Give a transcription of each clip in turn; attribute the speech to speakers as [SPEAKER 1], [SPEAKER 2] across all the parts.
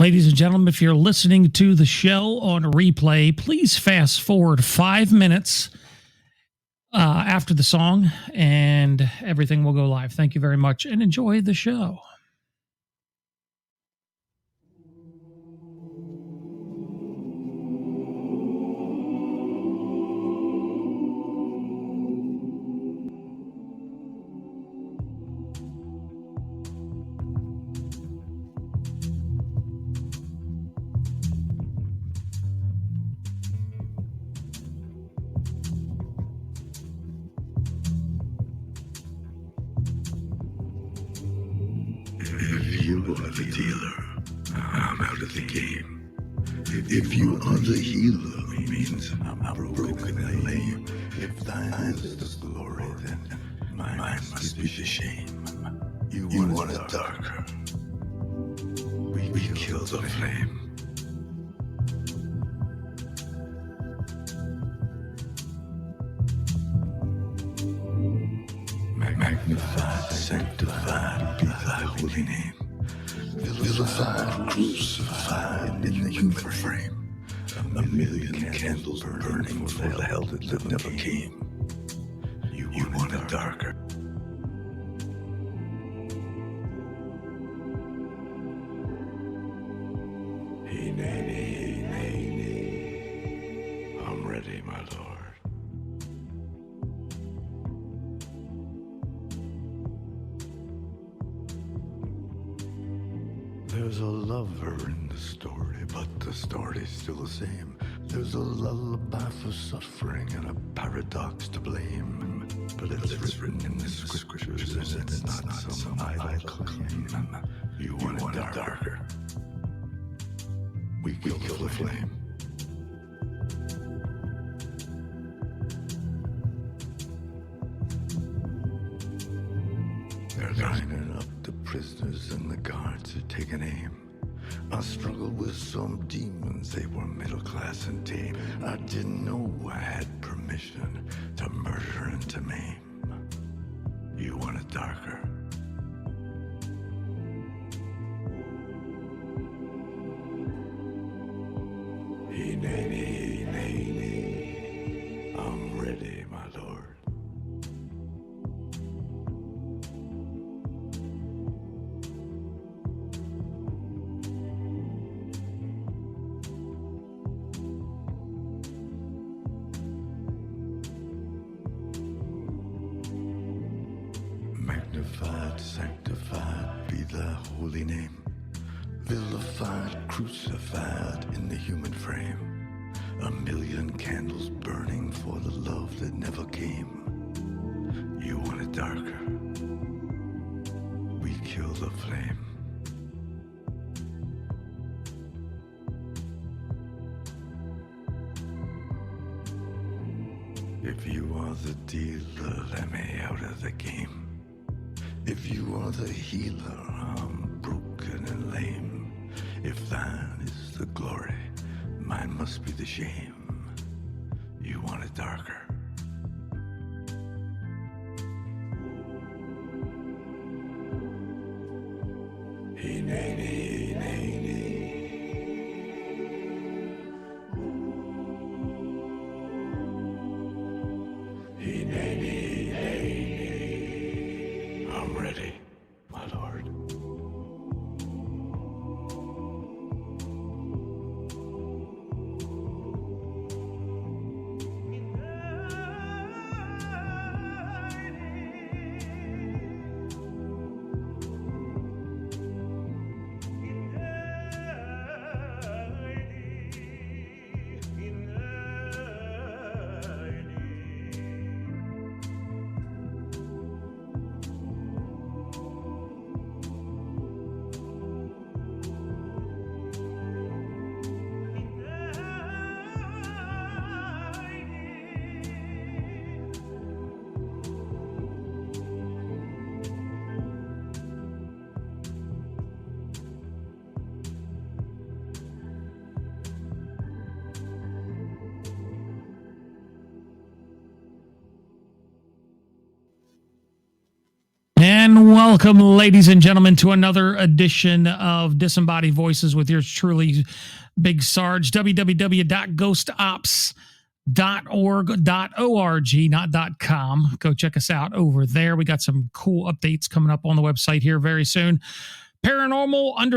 [SPEAKER 1] Ladies and gentlemen, if you're listening to the show on replay, please fast forward 5 minutes after the song and everything will go live. Thank you very much and enjoy the show.
[SPEAKER 2] If you are the dealer, I'm out of the game. If you are the healer, it means I'm broken and lame. If thine is the glory, then mine must be the shame. You want it darker. We kill the flame. Magnified, sanctified be thy holy name. Vilified, crucified in the human frame. A million candles burning for the hell that never came. You want it darker. Hey, nay, I'm ready, my lord. There's a lover in the story, but the story's still the same. There's a lullaby for suffering and a paradox to blame. But it's written in the scriptures and it's not some idle claim. You want it darker. We kill the flame. They're lining up the prisoners and the guards are taking aim. I struggled with some demons, they were middle class and tame. I didn't know I had permission to murder and to maim. You want it darker. Hey, nay, I'm ready, my lord. Magnified, sanctified be thy holy name. Vilified, crucified in the human frame. A million candles burning for the love that never came. You want it darker. We kill the flame. If you are the dealer, let me out of the game. If you are the healer, I'm broken and lame. If thine is the glory, mine must be the shame. You want it darker. Hey, nay. Hey, nay. I'm ready, my lord.
[SPEAKER 1] welcome, ladies and gentlemen, to another edition of Disembodied Voices with yours truly, Big Sarge. www.ghostops.org, not .com. Go check us out over there. We got some cool updates coming up on the website here very soon. Paranormal Hunter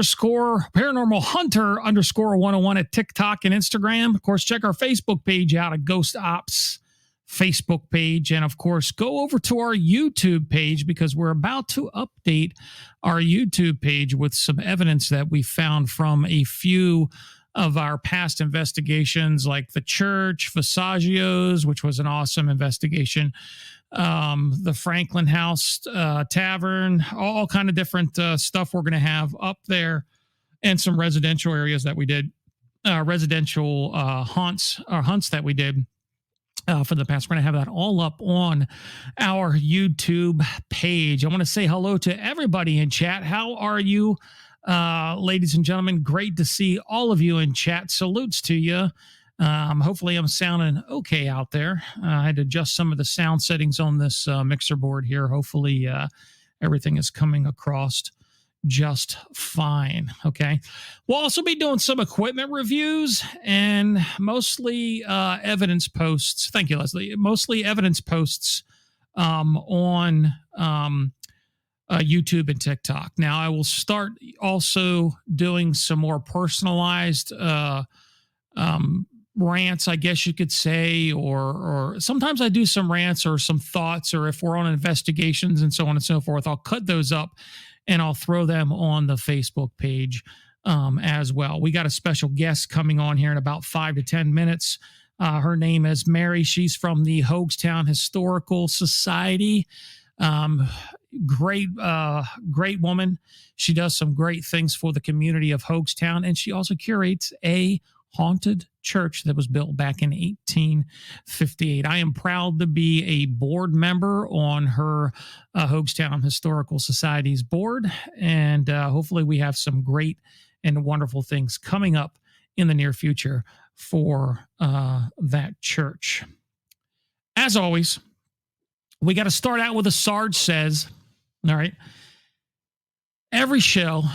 [SPEAKER 1] _ 101 at TikTok and Instagram. Of course, check our Facebook page out at Ghost Ops Facebook page. And of course, go over to our YouTube page because we're about to update our YouTube page with some evidence that we found from a few of our past investigations, like the church, Sarges, which was an awesome investigation, the Franklin House Tavern, all kind of different stuff we're going to have up there, and some residential areas that we did, residential hunts that we did for the past. We're going to have that all up on our YouTube page. I want to say hello to everybody in chat. How are you, ladies and gentlemen? Great to see all of you in chat. Salutes to you. Hopefully I'm sounding okay out there. I had to adjust some of the sound settings on this mixer board here. Hopefully everything is coming across just fine. Okay. We'll also be doing some equipment reviews and mostly evidence posts. Thank you, Leslie. Mostly evidence posts on YouTube and TikTok. Now I will start also doing some more personalized rants, I guess you could say, or sometimes I do some rants or some thoughts, or if we're on investigations and so on and so forth, I'll cut those up and I'll throw them on the Facebook page as well. We got a special guest coming on here in about 5 to 10 minutes. Her name is Mary. She's from the Hogestown Historical Society. Great woman. She does some great things for the community of Hogestown, and she also curates a haunted church that was built back in 1858. I am proud to be a board member on her Hogestown Historical Society's board, and hopefully we have some great and wonderful things coming up in the near future for that church. As always, we got to start out with a Sarge Says. All right. Every show,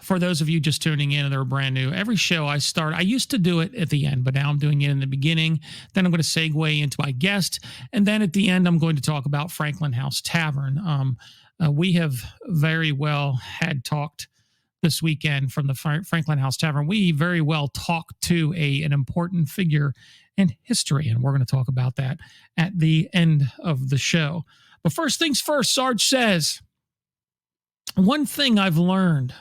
[SPEAKER 1] for those of you just tuning in and they're brand new, every show I used to do it at the end, but now I'm doing it in the beginning. Then I'm going to segue into my guest. And then at the end, I'm going to talk about Franklin House Tavern. We have very well had talked this weekend from the Franklin House Tavern. We very well talked to an important figure in history, and we're going to talk about that at the end of the show. But first things first, Sarge Says, one thing I've learned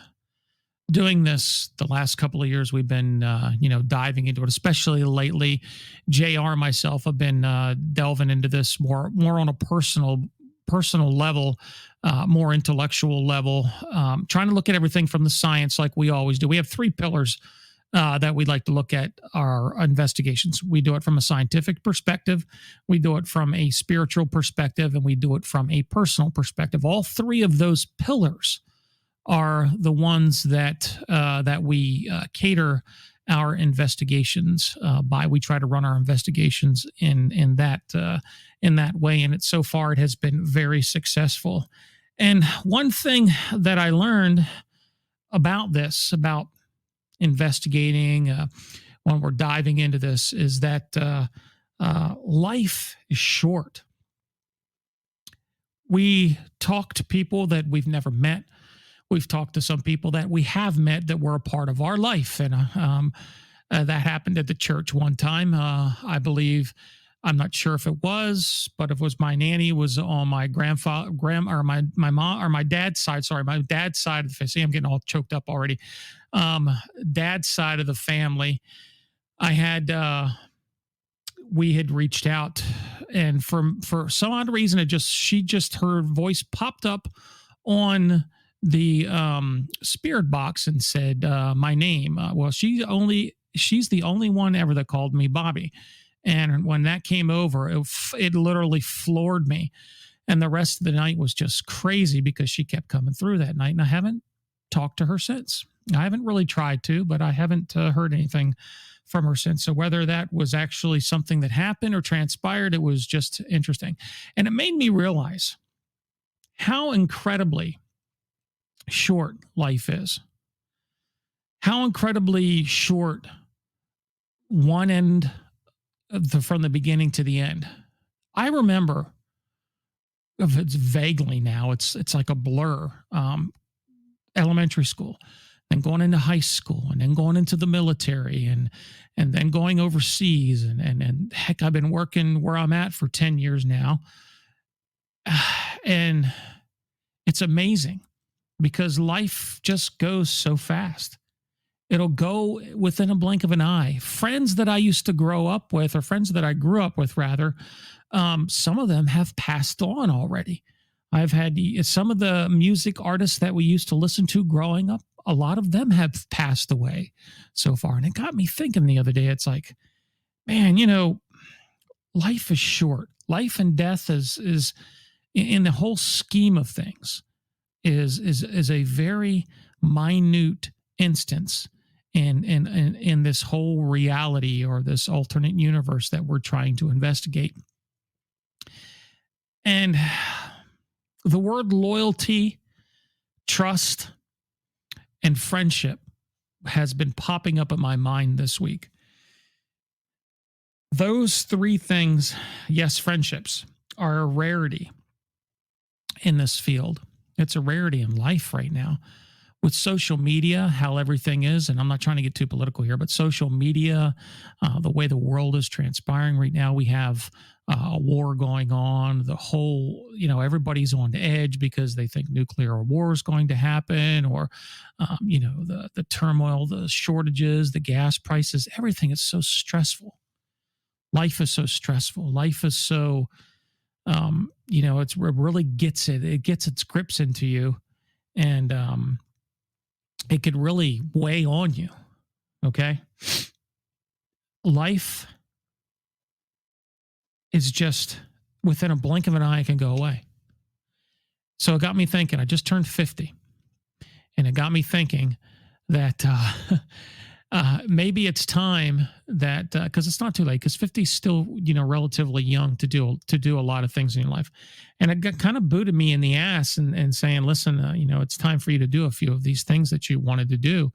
[SPEAKER 1] doing this the last couple of years, we've been, diving into it, especially lately. JR and myself have been delving into this more on a personal level, more intellectual level, trying to look at everything from the science like we always do. We have 3 pillars that we'd like to look at our investigations. We do it from a scientific perspective, we do it from a spiritual perspective, and we do it from a personal perspective. All 3 of those pillars are the ones that we cater our investigations by. We try to run our investigations in that way, and so far it has been very successful. And one thing that I learned about investigating when we're diving into this is that life is short. We talk to people that we've never met. We've talked to some people that we have met that were a part of our life. And that happened at the church one time. I believe, I'm not sure if it was, but it was my nanny was on my my dad's side. Sorry, my dad's side of the family. See, I'm getting all choked up already. Dad's side of the family. We had reached out, and for some odd reason, her voice popped up on the spirit box and said my name. Well, she's the only one ever that called me Bobby. And when that came over, it literally floored me. And the rest of the night was just crazy because she kept coming through that night. And I haven't talked to her since. I haven't really tried to, but I haven't heard anything from her since. So whether that was actually something that happened or transpired, it was just interesting. And it made me realize how incredibly short life is, how incredibly short one end from the beginning to the end. I remember, if it's vaguely now, it's like a blur. Elementary school, then going into high school, and then going into the military, and then going overseas, and heck, I've been working where I'm at for 10 years now, and it's amazing because life just goes so fast. It'll go within a blink of an eye. Friends that I used to grow up with, or friends that I grew up with, rather, some of them have passed on already. I've had some of the music artists that we used to listen to growing up, a lot of them have passed away so far. And it got me thinking the other day, it's like, man, life is short. Life and death is in the whole scheme of things, is a very minute instance in this whole reality, or this alternate universe that we're trying to investigate. And the word loyalty, trust, and friendship has been popping up in my mind this week. Those three things, yes, friendships, are a rarity in this field. It's a rarity in life right now. With social media, how everything is, and I'm not trying to get too political here, but social media, the way the world is transpiring right now, we have a war going on. The whole, everybody's on the edge because they think nuclear war is going to happen, or, the turmoil, the shortages, the gas prices, everything is so stressful. Life is so stressful. Life is so, it really gets its grips into you, and it could really weigh on you. Okay. Life is just within a blink of an eye, it can go away. So it got me thinking. I just turned 50, and it got me thinking that maybe it's time that, because it's not too late, because 50 is still, relatively young to do a lot of things in your life. And it got kind of booted me in the ass and saying, listen, it's time for you to do a few of these things that you wanted to do.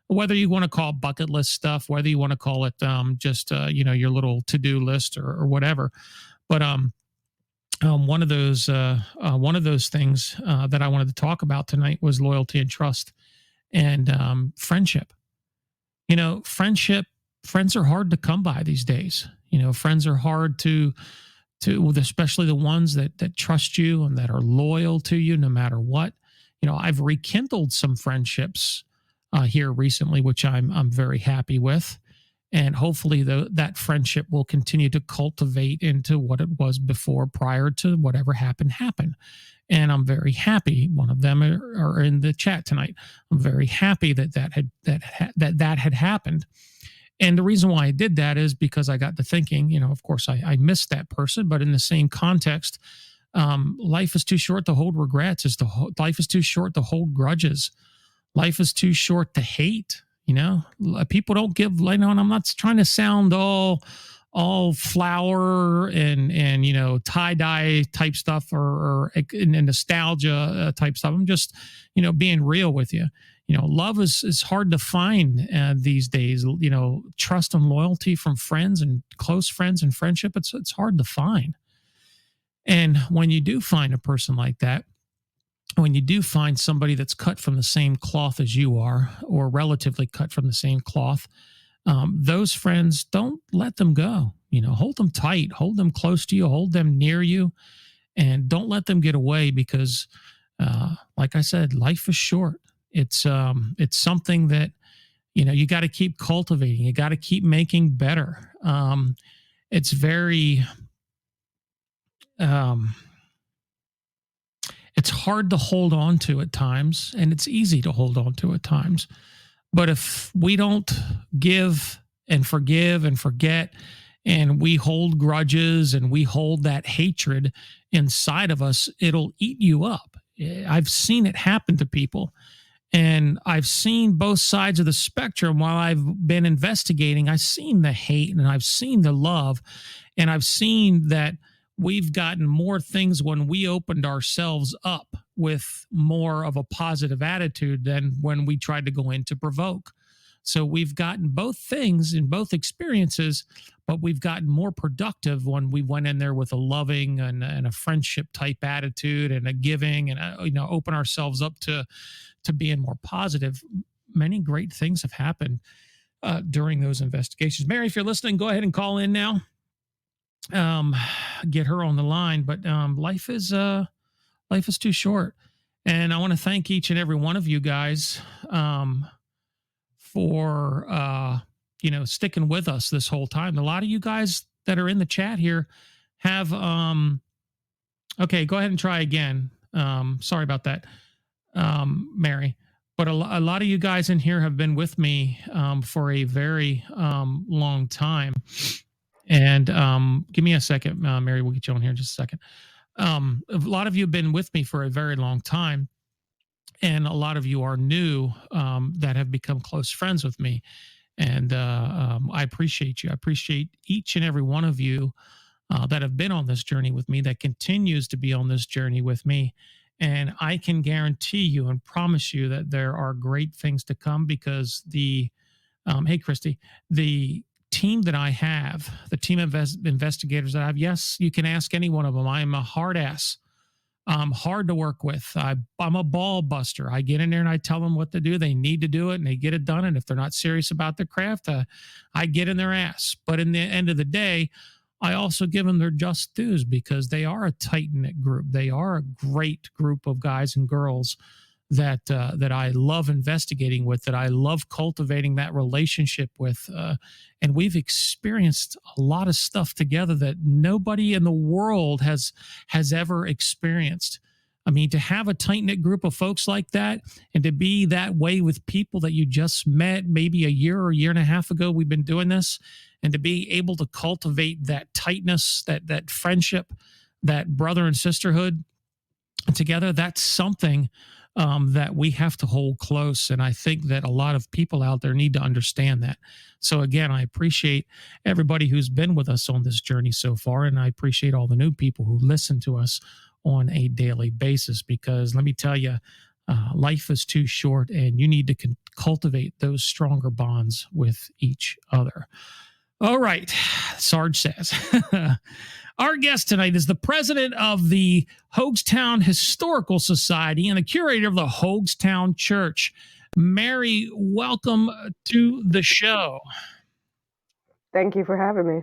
[SPEAKER 1] Whether you want to call it bucket list stuff, whether you want to call it just, your little to-do list or whatever. But one of those things that I wanted to talk about tonight was loyalty and trust and friendship. Friends are hard to come by these days. Friends are hard to, especially the ones that trust you and that are loyal to you no matter what. I've rekindled some friendships here recently, which I'm very happy with. And hopefully that friendship will continue to cultivate into what it was before, prior to whatever happened. And I'm very happy. One of them are in the chat tonight. I'm very happy that had happened. And the reason why I did that is because I got to thinking, of course I missed that person, but in the same context, life is too short to hold regrets. Life is too short to hold grudges. Life is too short to hate. People don't give, and I'm not trying to sound all flower and tie-dye type stuff or nostalgia type stuff. I'm just, being real with you. Love is hard to find these days. Trust and loyalty from friends and close friends and friendship, it's hard to find. And when you do find a person like that, when you do find somebody that's cut from the same cloth as you are, or relatively cut from the same cloth, those friends, don't let them go. Hold them tight, hold them close to you, hold them near you, and don't let them get away because, like I said, life is short. It's something that, you got to keep cultivating. You got to keep making better. It's very, it's hard to hold on to at times, and it's easy to hold on to at times. But if we don't give and forgive and forget, and we hold grudges and we hold that hatred inside of us, it'll eat you up. I've seen it happen to people, and I've seen both sides of the spectrum. While I've been investigating, I've seen the hate and I've seen the love, and I've seen that we've gotten more things when we opened ourselves up, with more of a positive attitude than when we tried to go in to provoke. So we've gotten both things in both experiences, but we've gotten more productive when we went in there with a loving and a friendship type attitude and a giving and open ourselves up to being more positive. Many great things have happened during those investigations. Mary, if you're listening, go ahead and call in now. Get her on the line. But life is too short, and I want to thank each and every one of you guys for sticking with us this whole time. A lot of you guys that are in the chat here have okay, go ahead and try again. Sorry about that, Mary. But a lot of you guys in here have been with me for a very long time. And give me a second, Mary. We'll get you on here in just a second. A lot of you have been with me for a very long time. And a lot of you are new that have become close friends with me. And I appreciate you. I appreciate each and every one of you that have been on this journey with me, that continues to be on this journey with me. And I can guarantee you and promise you that there are great things to come, because hey, Christy, the team that I have, the team of investigators that I have, yes, you can ask any one of them. I am a hard ass. I'm hard to work with. I'm a ball buster. I get in there and I tell them what to do. They need to do it and they get it done. And if they're not serious about their craft, I get in their ass. But in the end of the day, I also give them their just dues, because they are a tight-knit group. They are a great group of guys and girls that I love investigating with, that I love cultivating that relationship with. And we've experienced a lot of stuff together that nobody in the world has ever experienced. I mean, to have a tight-knit group of folks like that, and to be that way with people that you just met maybe a year or a year and a half ago, we've been doing this, and to be able to cultivate that tightness, that friendship, that brother and sisterhood together, that's something that we have to hold close. And I think that a lot of people out there need to understand that. So again, I appreciate everybody who's been with us on this journey so far. And I appreciate all the new people who listen to us on a daily basis, because let me tell you, life is too short, and you need to cultivate those stronger bonds with each other. All right, Sarge says. Our guest tonight is the president of the Hogestown Historical Society and the curator of the Hogestown Church. Mary, welcome to the show.
[SPEAKER 3] Thank you for having me.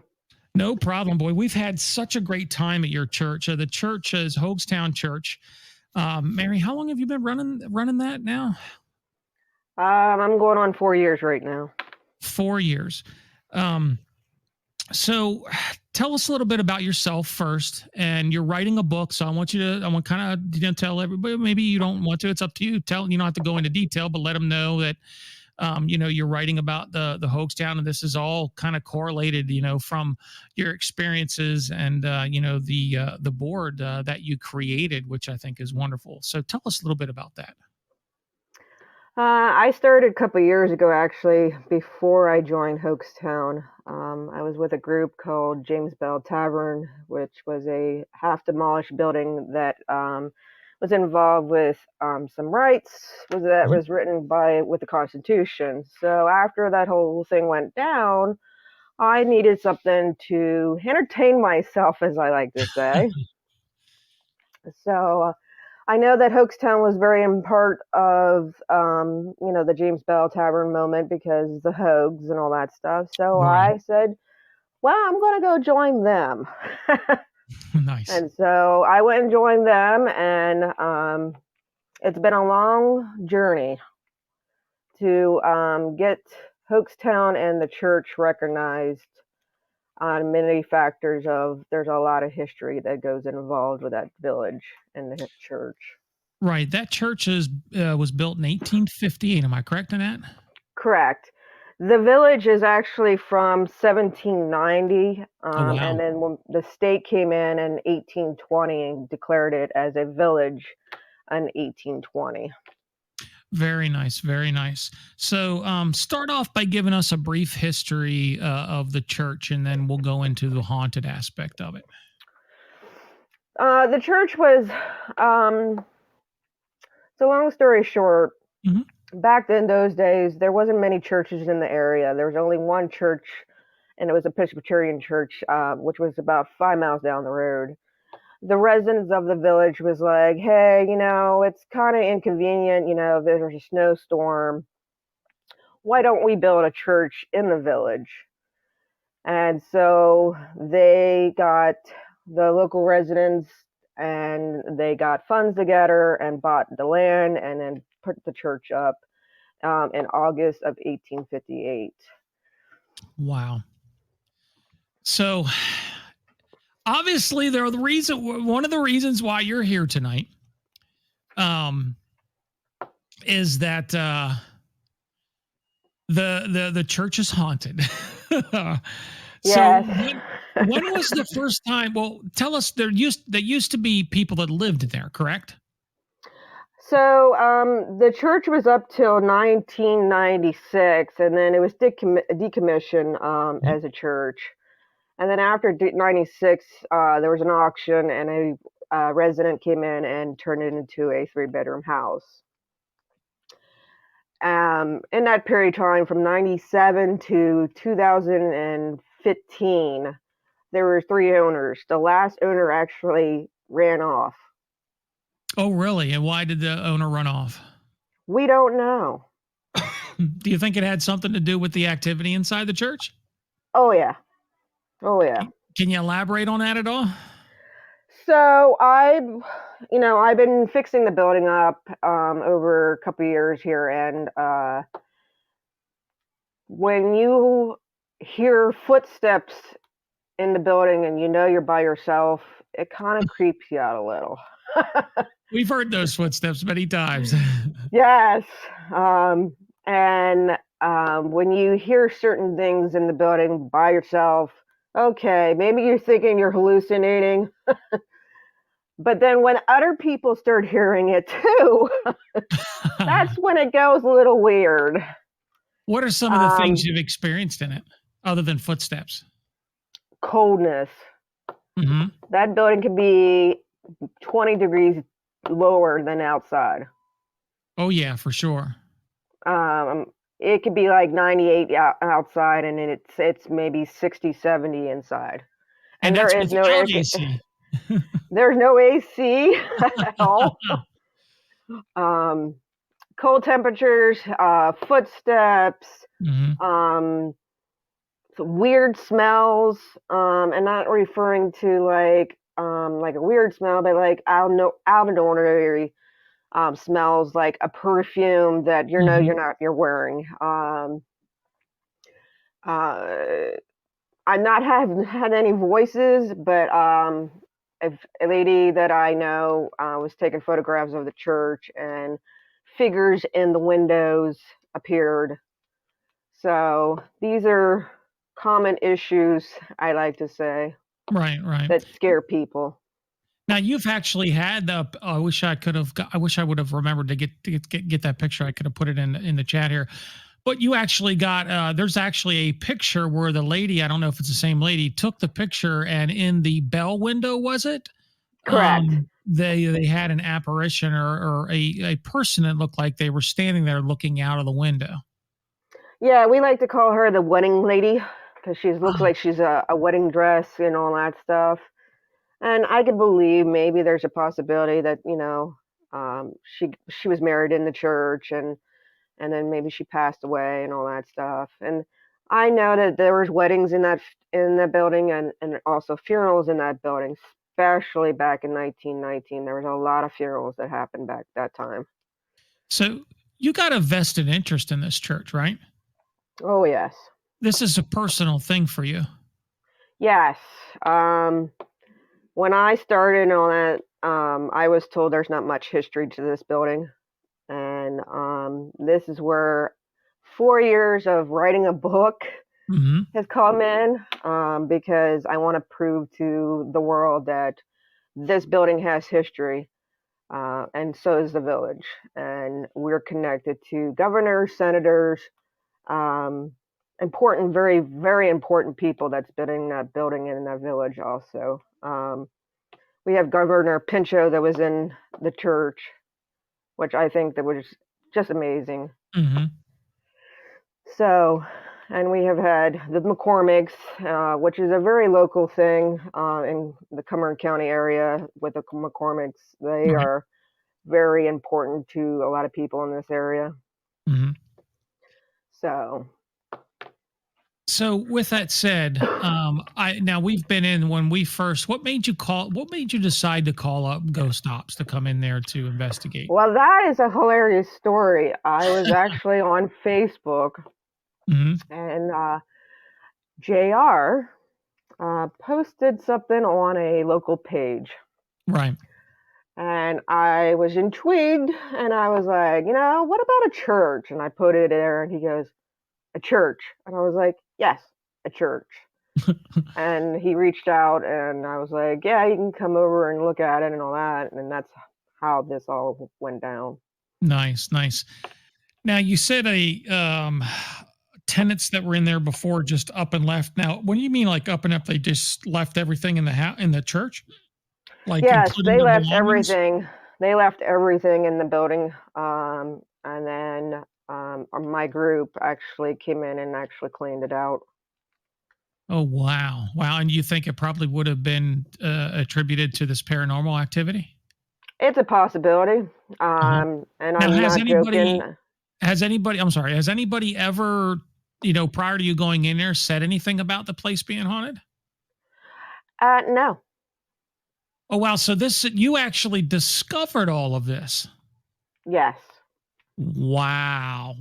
[SPEAKER 1] No problem, boy. We've had such a great time at your church. The church is Hogestown Church. Mary, how long have you been running that now?
[SPEAKER 3] I'm going on 4 years right now. 4
[SPEAKER 1] years. So tell us a little bit about yourself first. And you're writing a book, so I want kind of tell everybody. Maybe you don't want to. It's up to you. You don't have to go into detail, but let them know that you're writing about the Hogestown, and this is all kind of correlated, from your experiences and the board that you created, which I think is wonderful. So tell us a little bit about that.
[SPEAKER 3] I started a couple of years ago, actually, before I joined Hogestown. I was with a group called James Bell Tavern, which was a half-demolished building that was involved with some rights that was written with the Constitution. So after that whole thing went down, I needed something to entertain myself, as I like to say. So I know that Hogestown was very in part of, the James Bell Tavern moment, because the Hogs and all that stuff. So I said, well, I'm going to go join them.
[SPEAKER 1] Nice.
[SPEAKER 3] And so I went and joined them, and it's been a long journey to get Hogestown and the church recognized on many factors of there's a lot of history that goes involved with that village and the church.
[SPEAKER 1] Right. That church was built in 1858. Am I correct in that?
[SPEAKER 3] Correct. The village is actually from 1790.
[SPEAKER 1] Wow.
[SPEAKER 3] And then when the state came in 1820 and declared it as a village in 1820.
[SPEAKER 1] Very nice. Very nice. So start off by giving us a brief history of the church, and then we'll go into the haunted aspect of it.
[SPEAKER 3] The church was So long story short,
[SPEAKER 1] Mhm.
[SPEAKER 3] back in those days, there wasn't many churches in the area. There was only one church, and it was a Presbyterian church, which was about 5 miles down the road. The residents of the village was like, hey, it's kind of inconvenient, there's a snowstorm. Why don't we build a church in the village? And so they got the local residents and they got funds together and bought the land and then put the church up in August of 1858.
[SPEAKER 1] Wow. So obviously, one of the reasons why you're here tonight, is that the church is haunted. So
[SPEAKER 3] Yes.
[SPEAKER 1] when was the first time? Well, tell us. There used to be people that lived there, correct?
[SPEAKER 3] So the church was up till 1996, and then it was decommissioned
[SPEAKER 1] Mhm.
[SPEAKER 3] as a church. And then after 96, there was an auction, and a resident came in and turned it into a 3-bedroom house. In that period of time, from 97 to 2015, there were 3 owners. The last owner actually ran off.
[SPEAKER 1] Oh, really? And why did the owner run off?
[SPEAKER 3] We don't know.
[SPEAKER 1] Do you think it had something to do with the activity inside the church?
[SPEAKER 3] Oh yeah. Oh yeah.
[SPEAKER 1] Can you elaborate on that at all?
[SPEAKER 3] So I've been fixing the building up over a couple of years here, and when you hear footsteps in the building and you're by yourself, it kind of creeps you out a little.
[SPEAKER 1] We've heard those footsteps many times.
[SPEAKER 3] Yes. And when you hear certain things in the building by yourself, okay, maybe you're thinking you're hallucinating. But then when other people start hearing it too, that's when it goes a little weird.
[SPEAKER 1] What are some of the things you've experienced in it other than footsteps?
[SPEAKER 3] Coldness.
[SPEAKER 1] Mm-hmm.
[SPEAKER 3] That building could be 20 degrees lower than outside.
[SPEAKER 1] Oh, yeah, for sure.
[SPEAKER 3] It could be like 98 outside, and then it's maybe 60, 70 inside.
[SPEAKER 1] And
[SPEAKER 3] And there
[SPEAKER 1] that's
[SPEAKER 3] is no
[SPEAKER 1] without AC.
[SPEAKER 3] there's no AC at all. Cold temperatures, footsteps,
[SPEAKER 1] Mm-hmm.
[SPEAKER 3] weird smells, and not referring to like a weird smell, but like out of the ordinary smells, like a perfume that
[SPEAKER 1] Mm-hmm.
[SPEAKER 3] you're wearing. Uh, I'm not haven't had any voices, but a lady that I know was taking photographs of the church, and figures in the windows appeared. So these are common issues, I like to say,
[SPEAKER 1] Right, right.
[SPEAKER 3] that scare people.
[SPEAKER 1] Now you've actually had the. I wish I could have. I wish I would have remembered to get that picture. I could have put it in the chat here. But you actually got. There's actually a picture where the lady. I don't know if it's the same lady. Took the picture, and in the bell window, was it?
[SPEAKER 3] Correct.
[SPEAKER 1] They had an apparition, or a person that looked like they were standing there looking out of the window.
[SPEAKER 3] Yeah, we like to call her the wedding lady because she looks
[SPEAKER 1] Ah,
[SPEAKER 3] like she's a wedding dress and all that stuff. And I could believe maybe there's a possibility that she was married in the church, and then maybe she passed away and all that stuff. And I know that there was weddings in that building, and also funerals in that building, especially back in 1919. There was a lot of funerals that happened back that time.
[SPEAKER 1] so you got a vested interest in this church, right?
[SPEAKER 3] Oh yes,
[SPEAKER 1] This is a personal thing for you.
[SPEAKER 3] yes. When I started on that, I was told there's not much history to this building, and this is where 4 years of writing a book
[SPEAKER 1] Mm-hmm.
[SPEAKER 3] has come in, because I want to prove to the world that this building has history, and so is the village. And we're connected to governors, senators, um, important, very, very important people that's building that building in that village also. We have Governor Pinchot that was in the church. which I think that was just amazing.
[SPEAKER 1] Mm-hmm.
[SPEAKER 3] So, and we have had the McCormicks, which is a very local thing in the Cumberland County area with the McCormicks. They
[SPEAKER 1] Right.
[SPEAKER 3] are very important to a lot of people in this area.
[SPEAKER 1] Mm-hmm.
[SPEAKER 3] So,
[SPEAKER 1] with that said, now we've been in when we first. What made you decide to call up Ghost Ops to come in there to investigate?
[SPEAKER 3] well, that is a hilarious story. I was actually on Facebook,
[SPEAKER 1] Mm-hmm.
[SPEAKER 3] and JR posted something on a local page.
[SPEAKER 1] Right.
[SPEAKER 3] And I was intrigued, and I was like, what about a church? And I put it there, and he goes, a church. And I was like, yes, a church. And he reached out, and I was like, yeah, you can come over and look at it and all that. And that's how this all went down.
[SPEAKER 1] Nice. Now you said tenants that were in there before just up and left. Now, what do you mean, like up and up? They just left everything in the church, like
[SPEAKER 3] Yes,
[SPEAKER 1] including
[SPEAKER 3] they
[SPEAKER 1] their
[SPEAKER 3] left
[SPEAKER 1] belongings?
[SPEAKER 3] everything. They left everything in the building. And then my group actually came in and actually cleaned it out.
[SPEAKER 1] Oh wow! And you think it probably would have been attributed to this paranormal activity?
[SPEAKER 3] It's a possibility.
[SPEAKER 1] Uh-huh.
[SPEAKER 3] And
[SPEAKER 1] Now,
[SPEAKER 3] I'm not joking.
[SPEAKER 1] has anybody? I'm sorry. Has anybody ever, prior to you going in there, said anything about the place being haunted?
[SPEAKER 3] No.
[SPEAKER 1] Oh wow! So you actually discovered all of this.
[SPEAKER 3] Yes.
[SPEAKER 1] Wow!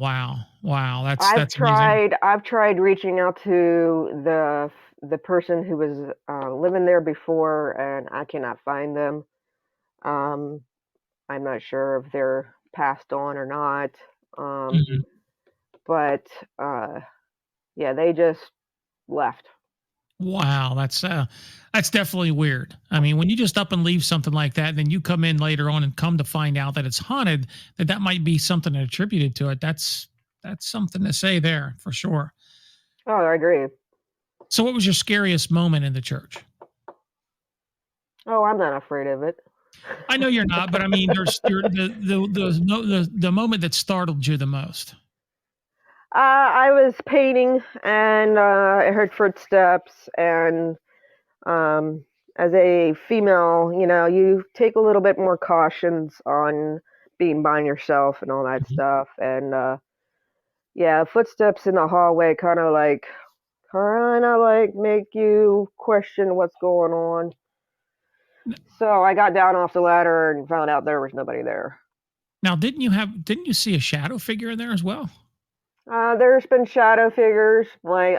[SPEAKER 1] That's amazing.
[SPEAKER 3] I've tried reaching out to the person who was living there before, and I cannot find them. I'm not sure if they're passed on or not.
[SPEAKER 1] Mhm.
[SPEAKER 3] But yeah, they just left.
[SPEAKER 1] Wow, that's definitely weird. I mean, when you just up and leave something like that, and then you come in later on and come to find out that it's haunted, that might be something attributed to it. That's something to say there for sure.
[SPEAKER 3] Oh, I agree.
[SPEAKER 1] So, what was your scariest moment in the church?
[SPEAKER 3] Oh, I'm not afraid of it.
[SPEAKER 1] I know you're not, but I mean, there's the moment that startled you the most.
[SPEAKER 3] I was painting, and I heard footsteps, and as a female, you take a little bit more cautions on being by yourself and all that
[SPEAKER 1] Mhm.
[SPEAKER 3] stuff. And yeah, footsteps in the hallway kind of like make you question what's going on. So I got down off the ladder and found out there was nobody there.
[SPEAKER 1] Now, didn't you see a shadow figure in there as well?
[SPEAKER 3] There's been shadow figures. My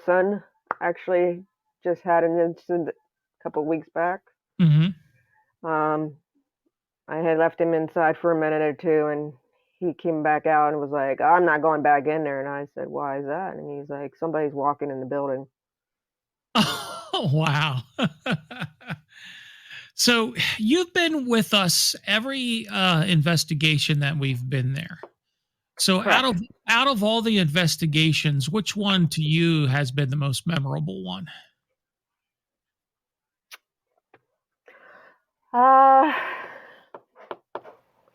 [SPEAKER 3] son actually just had an incident a couple of weeks back.
[SPEAKER 1] Mm-hmm.
[SPEAKER 3] Um, I had left him inside for a minute or two, and he came back out and was like, "I'm not going back in there." And I said, "Why is that?" And he's like, "Somebody's walking in the building."
[SPEAKER 1] Oh, wow. So you've been with us every investigation that we've been there. So
[SPEAKER 3] Correct.
[SPEAKER 1] out of all the investigations, which one to you has been the most memorable one?
[SPEAKER 3] Uh,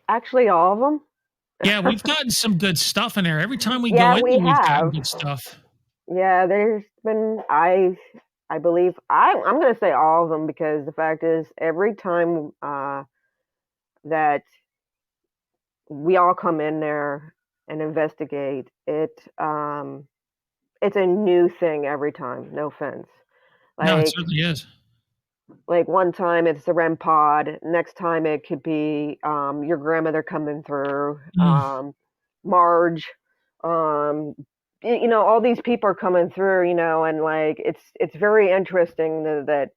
[SPEAKER 3] actually, all of them.
[SPEAKER 1] Yeah, we've gotten some good stuff in there. Every time we go
[SPEAKER 3] Yeah,
[SPEAKER 1] in
[SPEAKER 3] we
[SPEAKER 1] there, we've gotten
[SPEAKER 3] have.
[SPEAKER 1] good stuff.
[SPEAKER 3] Yeah, there's been I believe I'm going to say all of them because the fact is every time that we all come in there and investigate it's a new thing every time. No offense.
[SPEAKER 1] No, it
[SPEAKER 3] Like
[SPEAKER 1] certainly is.
[SPEAKER 3] like one time it's the REM pod. Next time it could be your grandmother coming through.
[SPEAKER 1] Mm,
[SPEAKER 3] Marge. Um, all these people are coming through. And like it's very interesting that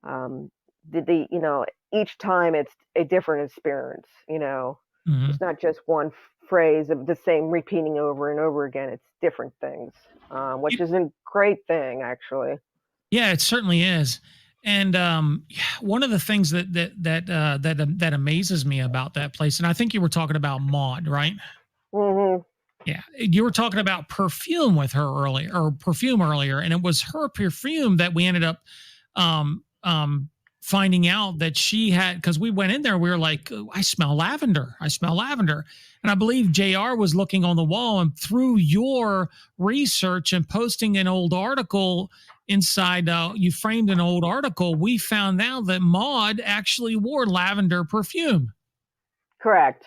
[SPEAKER 3] um, the each time it's a different experience.
[SPEAKER 1] mhm.
[SPEAKER 3] It's not just one phrase of the same repeating over and over again. It's different things, which is a great thing actually.
[SPEAKER 1] Yeah, it certainly is. And one of the things that amazes me about that place, and I think you were talking about Maud, right?
[SPEAKER 3] Hmm.
[SPEAKER 1] Yeah, you were talking about perfume with her earlier, and it was her perfume that we ended up um, um, finding out that she had, because we went in there, we were like, "Oh, I smell lavender. I smell lavender." And I believe JR was looking on the wall, and through your research and posting an old article inside, you framed an old article, we found out that Maud actually wore lavender perfume.
[SPEAKER 3] Correct.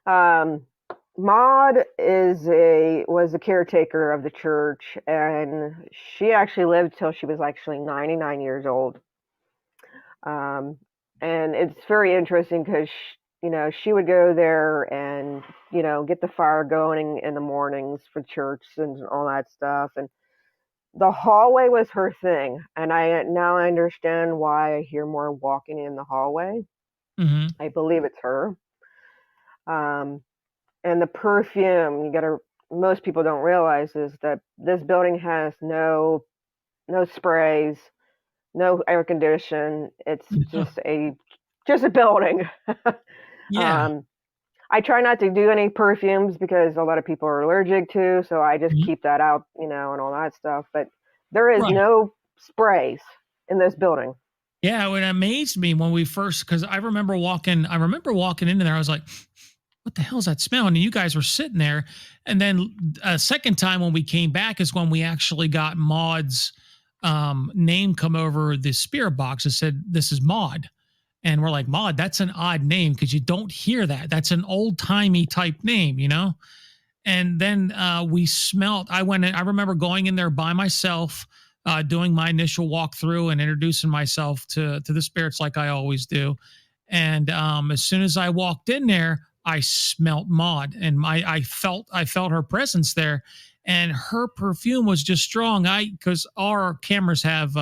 [SPEAKER 3] Maud was a caretaker of the church, and she actually lived till she was actually 99 years old. And it's very interesting because she would go there and get the fire going in the mornings for church and all that stuff. And the hallway was her thing, and I now understand why I hear more walking in the hallway.
[SPEAKER 1] Mm-hmm.
[SPEAKER 3] I believe it's her. And the perfume, most people don't realize is that this building has no sprays, no air condition. It's just a building.
[SPEAKER 1] Yeah.
[SPEAKER 3] I try not to do any perfumes because a lot of people are allergic to, so I just keep that out, and all that stuff. But there is no sprays in this building.
[SPEAKER 1] Yeah, it amazed me when we first, because I remember walking into there. I was like, what the hell is that smell? And you guys were sitting there. And then a second time when we came back is when we actually got Maud's name come over the spirit box. It said, "This is Maud." And we're like, "Maud, that's an odd name because you don't hear that. That's an old timey type name, And then we smelt. I remember going in there by myself, doing my initial walkthrough and introducing myself to the spirits like I always do. And as soon as I walked in there, I smelt Maud, and I felt her presence there, and her perfume was just strong. Because our cameras have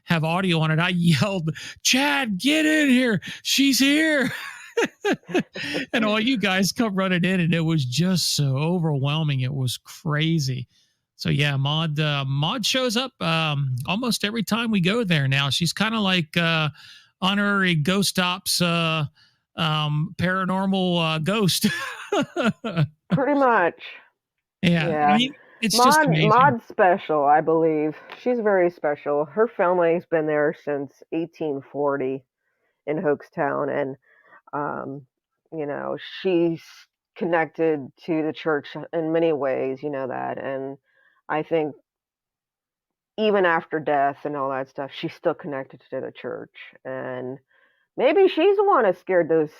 [SPEAKER 1] audio on it, I yelled, "Chad, get in here! She's here!" And all you guys come running in, and it was just so overwhelming. It was crazy. So yeah, Maud shows up almost every time we go there now. She's kind of like honorary Ghost Ops paranormal ghost.
[SPEAKER 3] Pretty much.
[SPEAKER 1] Yeah. I mean, it's just amazing.
[SPEAKER 3] Maud's special, I believe. She's very special. Her family's been there since 1840 in Hogestown, and she's connected to the church in many ways, that. And I think even after death and all that stuff, she's still connected to the church. And maybe she's the one that scared those,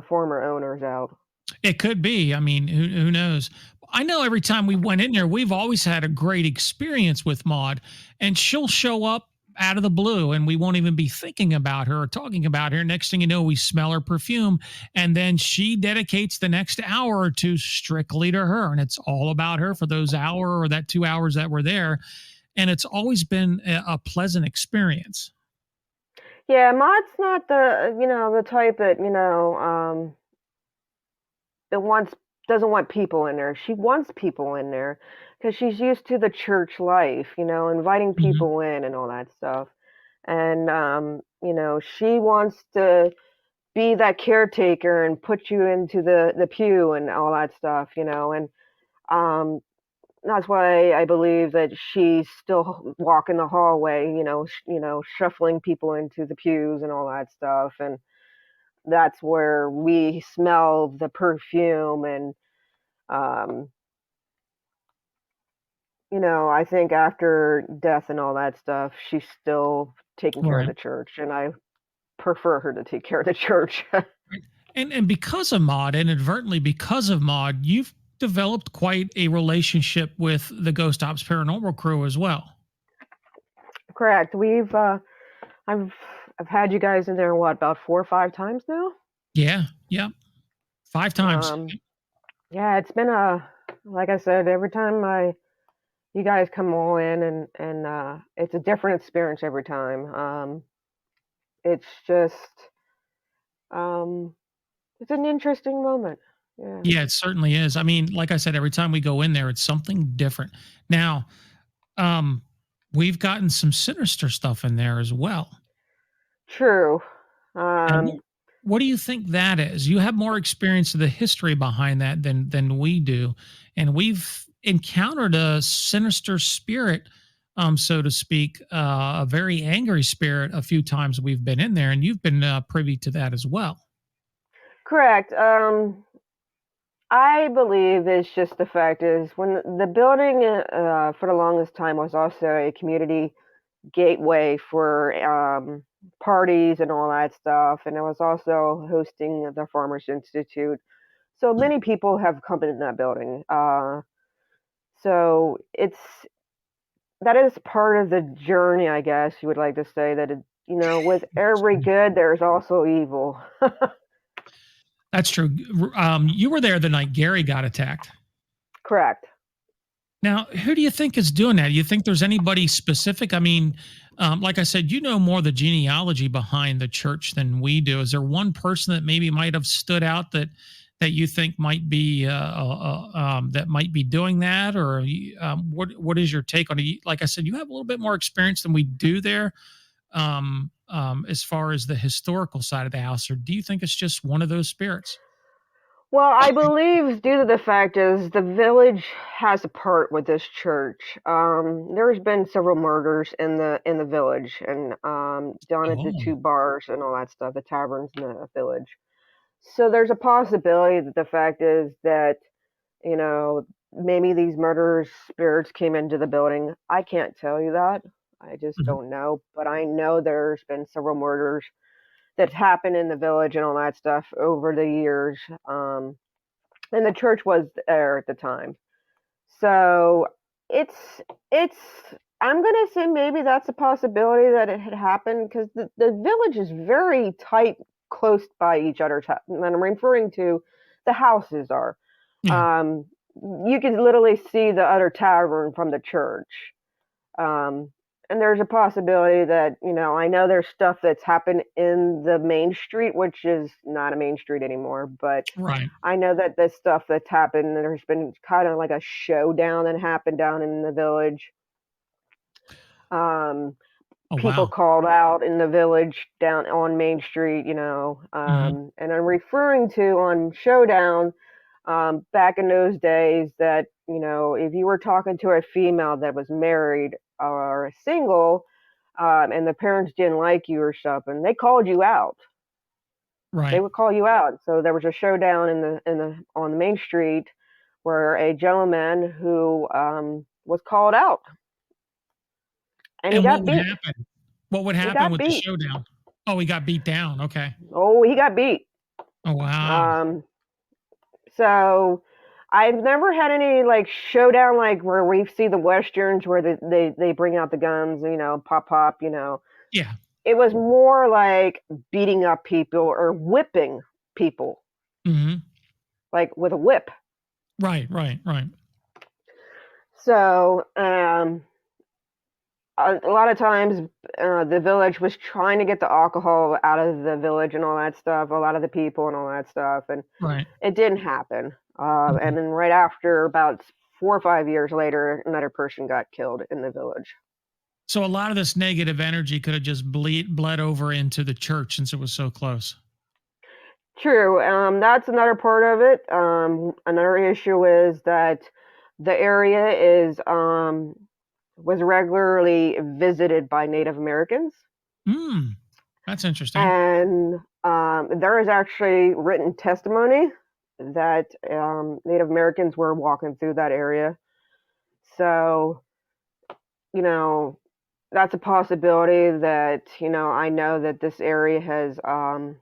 [SPEAKER 3] former owners out.
[SPEAKER 1] It could be. I mean, who knows? I know every time we went in there, we've always had a great experience with Maud, and she'll show up out of the blue and we won't even be thinking about her or talking about her. Next thing you know, we smell her perfume, and then she dedicates the next hour or two strictly to her. And it's all about her for those hour or that 2 hours that we're there. And it's always been a pleasant experience.
[SPEAKER 3] Yeah, Maud's not the type that, that doesn't want people in there. She wants people in there because she's used to the church life, inviting people in and all that stuff. And, she wants to be that caretaker and put you into the pew and all that stuff, and that's why I believe that she's still walking the hallway, shuffling people into the pews and all that stuff. And that's where we smell the perfume. And, I think after death and all that stuff, she's still taking care of the church. And I prefer her to take care of the church.
[SPEAKER 1] And because of Maud, inadvertently because of Maud, you've developed quite a relationship with the Ghost Ops Paranormal crew as well.
[SPEAKER 3] Correct. I've had you guys in there, about 4 or 5 times now?
[SPEAKER 1] Yeah. 5 times.
[SPEAKER 3] Yeah, it's been like I said, every time you guys come all in, and it's a different experience every time. It's just, it's an interesting moment.
[SPEAKER 1] Yeah, it certainly is. I mean, like I said, every time we go in there, it's something different. Now, we've gotten some sinister stuff in there as well.
[SPEAKER 3] True.
[SPEAKER 1] What do you think that is? You have more experience of the history behind that than we do, and we've encountered a sinister spirit so to speak, a very angry spirit a few times we've been in there, and you've been privy to that as well.
[SPEAKER 3] Correct. I believe it's just the fact is when the building for the longest time was also a community gateway for parties and all that stuff, and it was also hosting the Farmers Institute. So many people have come in that building. So that is part of the journey, I guess you would like to say that with every good there's also evil.
[SPEAKER 1] That's true. You were there the night Gary got attacked.
[SPEAKER 3] Correct.
[SPEAKER 1] Now, who do you think is doing that? Do you think there's anybody specific? I mean, like I said, you know more the genealogy behind the church than we do. Is there one person that maybe might have stood out that you think might be that might be doing that, or what is your take on it? Like I said, you have a little bit more experience than we do there, as far as the historical side of the house. Or do you think it's just one of those spirits?
[SPEAKER 3] Well, I believe due to the fact is the village has a part with this church. There's been several murders in the village and down at the
[SPEAKER 1] Oh,
[SPEAKER 3] two bars and all that stuff, the taverns in the village. So there's a possibility that the fact is that maybe these murderers' spirits came into the building. I can't tell you that. I just
[SPEAKER 1] mhm.
[SPEAKER 3] don't know. But I know there's been several murders that's happened in the village and all that stuff over the years. And the church was there at the time. So it's it's I'm gonna say maybe that's a possibility that it had happened because the village is very tight, close by each other. And I'm referring to the houses are.
[SPEAKER 1] Yeah,
[SPEAKER 3] Um, you can literally see the other tavern from the church. Um, and there's a possibility that, I know there's stuff that's happened in the main street, which is not a main street anymore, but
[SPEAKER 1] right.
[SPEAKER 3] I know that this stuff that's happened, there's been kind of like a showdown that happened down in the village. Um,
[SPEAKER 1] Oh,
[SPEAKER 3] People
[SPEAKER 1] wow.
[SPEAKER 3] called out in the village down on Main Street,
[SPEAKER 1] Hmm.
[SPEAKER 3] and I'm referring to on Showdown, back in those days that, if you were talking to a female that was married or single, and the parents didn't like you or something, they called you out. They
[SPEAKER 1] Right.
[SPEAKER 3] would call you out. So there was a showdown in the on the main street where a gentleman who was called out and he
[SPEAKER 1] And what
[SPEAKER 3] got
[SPEAKER 1] would
[SPEAKER 3] beat.
[SPEAKER 1] happen? What would
[SPEAKER 3] He
[SPEAKER 1] happen
[SPEAKER 3] got
[SPEAKER 1] with the
[SPEAKER 3] beat.
[SPEAKER 1] showdown? Oh, he got beat down. Okay.
[SPEAKER 3] Oh, he got beat.
[SPEAKER 1] Oh, wow.
[SPEAKER 3] Um, so I've never had any like showdown like where we see the westerns where they bring out the guns, pop pop.
[SPEAKER 1] Yeah.
[SPEAKER 3] It was more like beating up people or whipping people,
[SPEAKER 1] Hmm.
[SPEAKER 3] like with a whip.
[SPEAKER 1] Right. Right. Right.
[SPEAKER 3] So a lot of times the village was trying to get the alcohol out of the village and all that stuff, a lot of the people and all that stuff, and
[SPEAKER 1] Right.
[SPEAKER 3] it didn't happen.
[SPEAKER 1] Mhm.
[SPEAKER 3] And then right after, about 4 or 5 years later, another person got killed in the village.
[SPEAKER 1] So a lot of this negative energy could have just bled over into the church since it was so close.
[SPEAKER 3] True. That's another part of it. Another issue is that the area is was regularly visited by Native Americans,
[SPEAKER 1] Hmm. That's interesting.
[SPEAKER 3] and there is actually written testimony that Native Americans were walking through that area. So, you know, that's a possibility that, I know that this area has some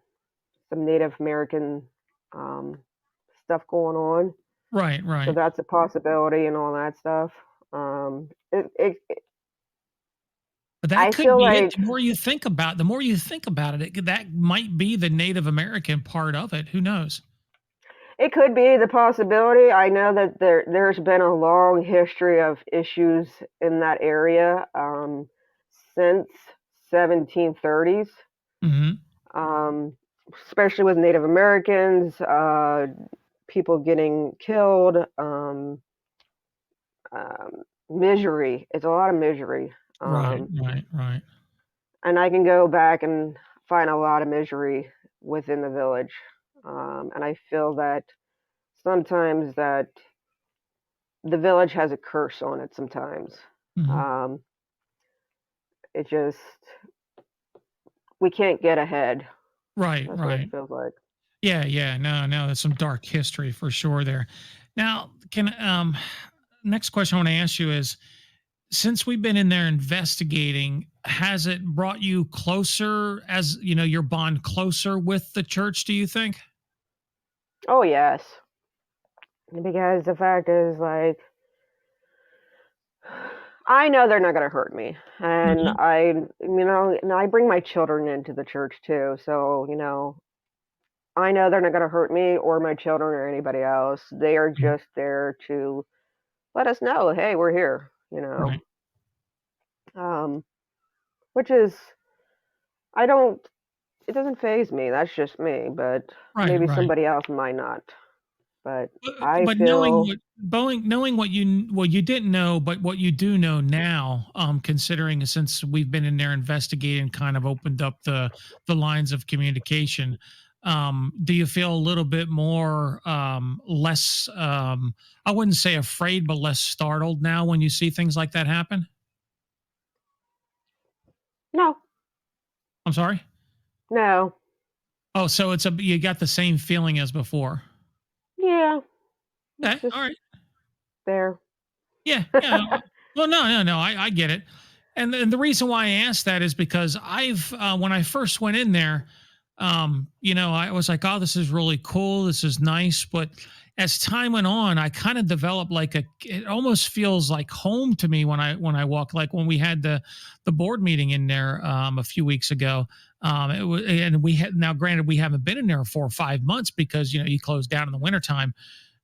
[SPEAKER 3] Native American um, stuff going on.
[SPEAKER 1] Right.
[SPEAKER 3] So
[SPEAKER 1] Right.
[SPEAKER 3] that's a possibility and all that stuff.
[SPEAKER 1] But that
[SPEAKER 3] I
[SPEAKER 1] could
[SPEAKER 3] feel
[SPEAKER 1] be it.
[SPEAKER 3] like
[SPEAKER 1] The more you think about it, that might be the Native American part of it. Who knows?
[SPEAKER 3] it could be the possibility. I know that there's been a long history of issues in that area since 1730s,
[SPEAKER 1] Hmm.
[SPEAKER 3] um, especially with Native Americans, people getting killed, um, misery. It's a lot of misery.
[SPEAKER 1] Right.
[SPEAKER 3] Um,
[SPEAKER 1] Right. Right.
[SPEAKER 3] and I can go back and find a lot of misery within the village. And I feel that sometimes that the village has a curse on it sometimes.
[SPEAKER 1] Hmm.
[SPEAKER 3] Um, it just, we can't get ahead.
[SPEAKER 1] Right,
[SPEAKER 3] That's what it
[SPEAKER 1] right.
[SPEAKER 3] feels like.
[SPEAKER 1] Yeah, yeah. No, that's some dark history for sure there. Now, can next question I want to ask you is, since we've been in there investigating, has it brought you closer, as you know, your bond closer with the church, do you think?
[SPEAKER 3] Oh yes, because the fact is, like, I know they're not going to hurt me, and
[SPEAKER 1] Mhm.
[SPEAKER 3] and I bring my children into the church too, so I know they're not going to hurt me or my children or anybody else. They are
[SPEAKER 1] Mhm.
[SPEAKER 3] just there to let us know, hey, we're here.
[SPEAKER 1] Right.
[SPEAKER 3] Um, which is, I don't. It doesn't phase me. That's just me, but
[SPEAKER 1] Right,
[SPEAKER 3] maybe
[SPEAKER 1] right.
[SPEAKER 3] somebody else might not. But
[SPEAKER 1] But
[SPEAKER 3] I
[SPEAKER 1] but knowing
[SPEAKER 3] feel
[SPEAKER 1] what knowing what you didn't know, but what you do know now, considering since we've been in there investigating, kind of opened up the lines of communication. Do you feel a little bit more less? I wouldn't say afraid, but less startled now when you see things like that happen.
[SPEAKER 3] no,
[SPEAKER 1] I'm sorry.
[SPEAKER 3] no,
[SPEAKER 1] Oh, so it's a you got the same feeling as before.
[SPEAKER 3] yeah, it's
[SPEAKER 1] Okay,
[SPEAKER 3] just
[SPEAKER 1] all right.
[SPEAKER 3] there.
[SPEAKER 1] Yeah, yeah. Well, no. I get it, and the reason why I asked that is because I've when I first went in there, I was like, oh, this is really cool, this is nice, but as time went on, I kind of developed like it almost feels like home to me when I walk. Like when we had the board meeting in there a few weeks ago. It was, and we had now. Granted, we haven't been in there for 5 months because you close down in the wintertime.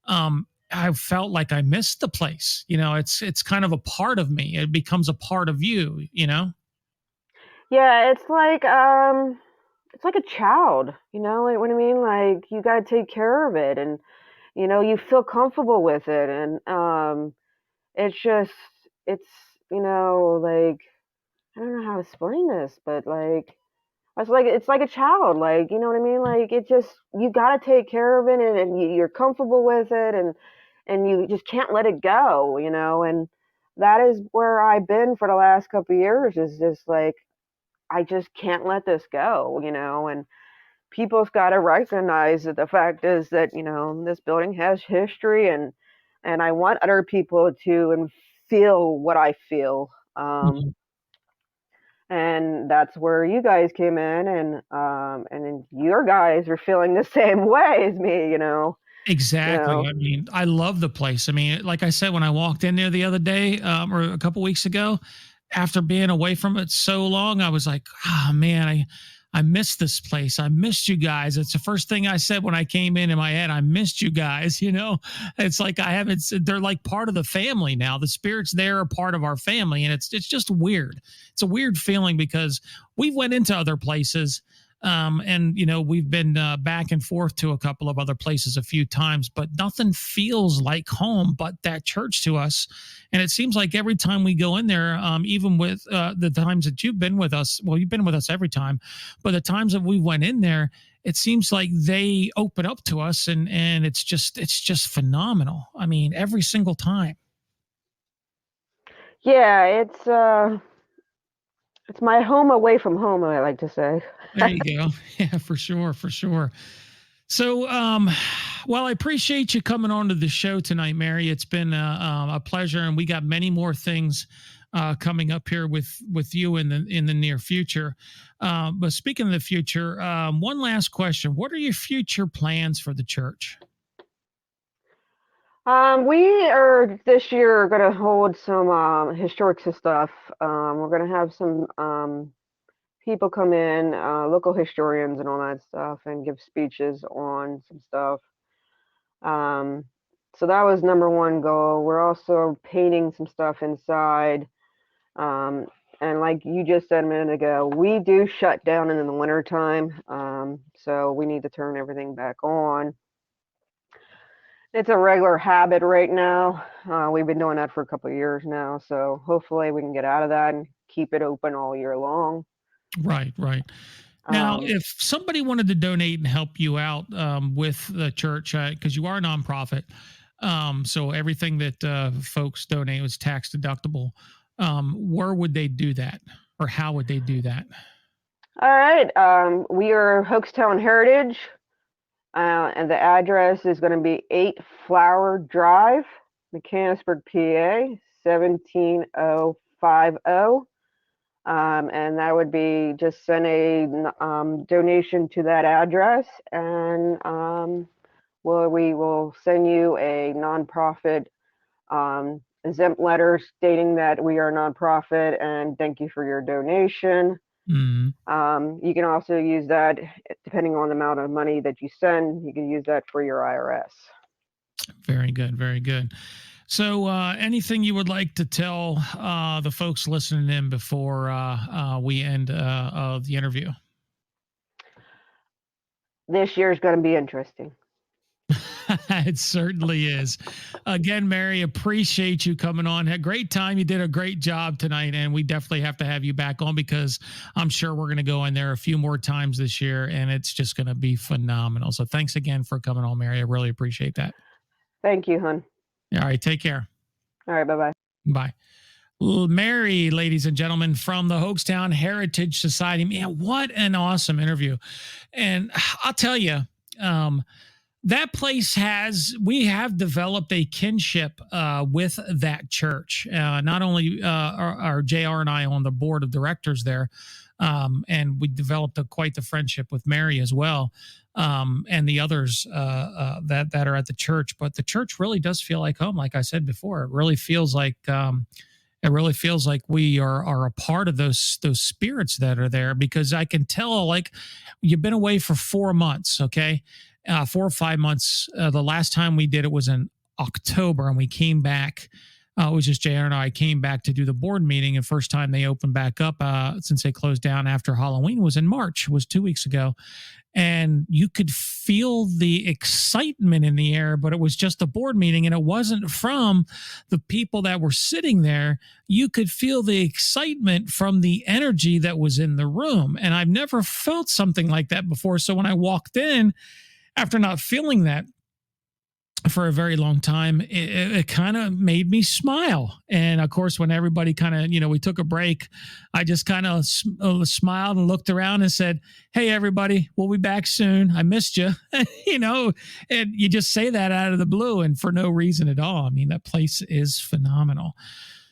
[SPEAKER 1] I felt like I missed the place. It's kind of a part of me. It becomes a part of you.
[SPEAKER 3] Yeah, it's like a child. Like what I mean. Like you got to take care of it, and you feel comfortable with it, and it's just it's like I don't know how to explain this, but like it's like a child, like you know what I mean. Like it just you got to take care of it, and you're comfortable with it, and you just can't let it go, and that is where I've been for the last couple of years. Is just like I just can't let this go, and people's got to recognize that the fact is that this building has history, and I want other people to and feel what I feel.
[SPEAKER 1] Mhm.
[SPEAKER 3] And that's where you guys came in, and then your guys are feeling the same way as me, you
[SPEAKER 1] Exactly.
[SPEAKER 3] know.
[SPEAKER 1] I mean, I love the place. I mean, like I said, when I walked in there the other day, or a couple weeks ago, after being away from it so long, I was like, oh man, I missed this place. I missed you guys. It's the first thing I said when I came in my head. I missed you guys. It's like I haven't. They're like part of the family now. The spirits there are part of our family, and it's just weird. It's a weird feeling because we went into other places, and we've been back and forth to a couple of other places a few times, but nothing feels like home but that church to us. And it seems like every time we go in there, even with the times that you've been with us, well, you've been with us every time, but the times that we went in there, it seems like they open up to us, and it's just phenomenal. I mean, every single time.
[SPEAKER 3] Yeah, it's my home away from home, I like to say.
[SPEAKER 1] There you go. Yeah, for sure, for sure. So, well, I appreciate you coming on to the show tonight, Mary. It's been a pleasure, and we got many more things coming up here with you in the near future. But speaking of the future, one last question: what are your future plans for the church?
[SPEAKER 3] We are this year going to hold some historic stuff. We're going to have some people come in, local historians and all that stuff, and give speeches on some stuff. Um, so that was number one goal. We're also painting some stuff inside. Um, and like you just said a minute ago, we do shut down in the winter time. So we need to turn everything back on. It's a regular habit right now. We've been doing that for a couple of years now. So hopefully we can get out of that and keep it open all year long.
[SPEAKER 1] Right, right. Now,
[SPEAKER 3] Um,
[SPEAKER 1] if somebody wanted to donate and help you out with the church, because you are a nonprofit, so everything that folks donate was tax deductible. Where would they do that, or how would they do that?
[SPEAKER 3] All right. We are Hogestown Heritage, and the address is going to be 8 Flower Drive, Mechanicsburg, PA, 17050. And that would be just send a donation to that address, and we will send you a nonprofit exempt letter stating that we are a nonprofit and thank you for your donation. You can also use that, depending on the amount of money that you send, you can use that for your IRS.
[SPEAKER 1] Very good. Very good. So anything you would like to tell the folks listening in before we end the interview?
[SPEAKER 3] This year is going to be interesting.
[SPEAKER 1] It certainly is. Again, Mary, appreciate you coming on. Had a great time. You did a great job tonight, and we definitely have to have you back on because I'm sure we're going to go in there a few more times this year, and it's just going to be phenomenal. So thanks again for coming on, Mary. I really appreciate that.
[SPEAKER 3] Thank you, hon.
[SPEAKER 1] All right, take care.
[SPEAKER 3] All right, bye-bye.
[SPEAKER 1] Bye. Mary, ladies and gentlemen, from the Hogestown Heritage Society. Man, what an awesome interview. And I'll tell you, that place we have developed a kinship with that church. Not only are JR and I on the board of directors there, and we developed quite the friendship with Mary as well, and the others that are at the church. But the church really does feel like home. Like I said before, it really feels like we are a part of those spirits that are there, because I can tell, like, you've been away for 4 months, okay? 4 or 5 months. The last time we did it was in October, and we came back. It was just JR and I came back to do the board meeting. And first time they opened back up since they closed down after Halloween was in March. It was 2 weeks ago. And you could feel the excitement in the air, but it was just a board meeting, and it wasn't from the people that were sitting there. You could feel the excitement from the energy that was in the room. And I've never felt something like that before. So when I walked in, after not feeling that for a very long time, it kind of made me smile. And of course, when everybody kind of, we took a break, I just kind of smiled and looked around and said, "Hey, everybody, we'll be back soon. I missed you." And you just say that out of the blue and for no reason at all. I mean, that place is phenomenal.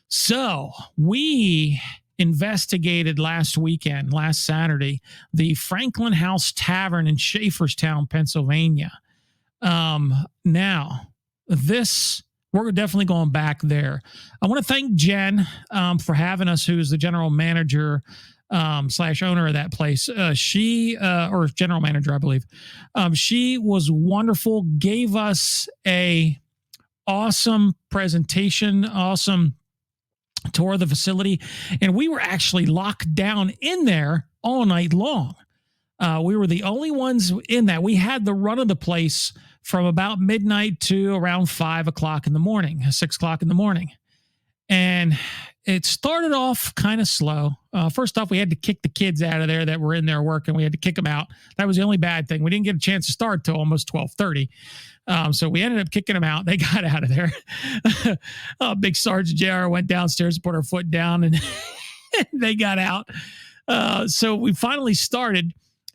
[SPEAKER 1] So we investigated last Saturday, the Franklin House Tavern in Schaefferstown, Pennsylvania. Now we're definitely going back there. I want to thank Jen for having us, who's the general manager / owner of that place. She or general manager, I believe. She was wonderful, gave us a awesome presentation, awesome tour of the facility, and we were actually locked down in there all night long. We were the only ones in that. We had the run of the place from about midnight to around 5 o'clock in the morning, 6 o'clock in the morning. And it started off kind of slow. First off, we had to kick the kids out of there that were in there working. We had to kick them out. That was the only bad thing. We didn't get a chance to start till almost 12:30. So we ended up kicking them out. They got out of there. Big Sergeant JR went downstairs, put her foot down, and they got out. So we finally started,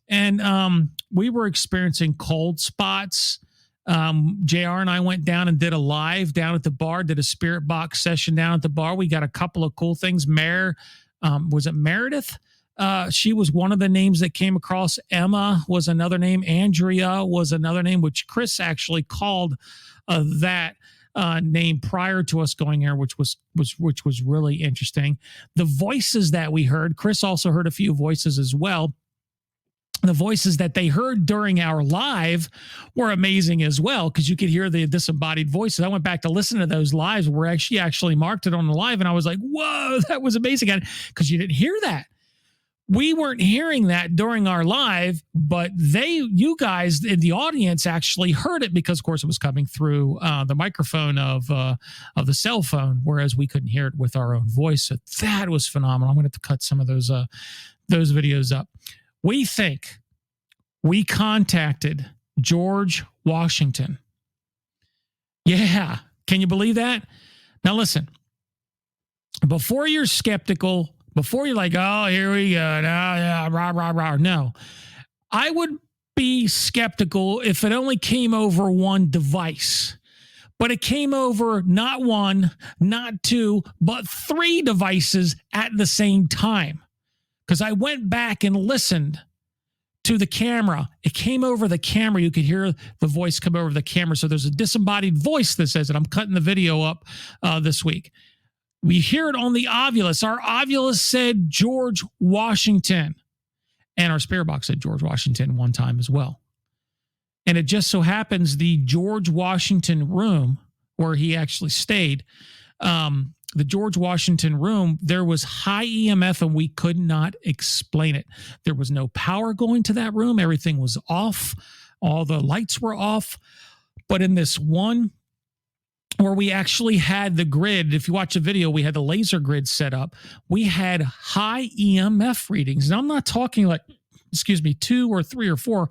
[SPEAKER 1] and we were experiencing cold spots. JR and I went down and did a live down at the bar, did a spirit box session down at the bar. We got a couple of cool things. Was it Meredith? She was one of the names that came across. Emma was another name. Andrea was another name, which Chris actually called that name prior to us going here, which was really interesting. The voices that we heard, Chris also heard a few voices as well. The voices that they heard during our live were amazing as well, because you could hear the disembodied voices. I went back to listen to those lives where she actually marked it on the live, and I was like, whoa, that was amazing, because you didn't hear that. We weren't hearing that during our live, but you guys in the audience actually heard it, because, of course, it was coming through the microphone of the cell phone, whereas we couldn't hear it with our own voice. So that was phenomenal. I'm going to have to cut some of those videos up. We contacted George Washington. Yeah. Can you believe that? Now listen, before you're skeptical, Before you're like, oh, here we go. No, yeah, rah, rah, rah. No. I would be skeptical if it only came over one device. But it came over not one, not two, but 3 devices at the same time. Because I went back and listened to the camera. It came over the camera. You could hear the voice come over the camera. So there's a disembodied voice that says it. I'm cutting the video up this week. We hear it on the Ovilus. Our Ovilus said George Washington. And our spirit box said George Washington one time as well. And it just so happens the George Washington room where he actually stayed, the George Washington room, there was high EMF and we could not explain it. There was no power going to that room. Everything was off. All the lights were off. But in this one where we actually had the grid, if you watch the video, we had the laser grid set up. We had high EMF readings. And I'm not talking like, 2 or 3 or 4.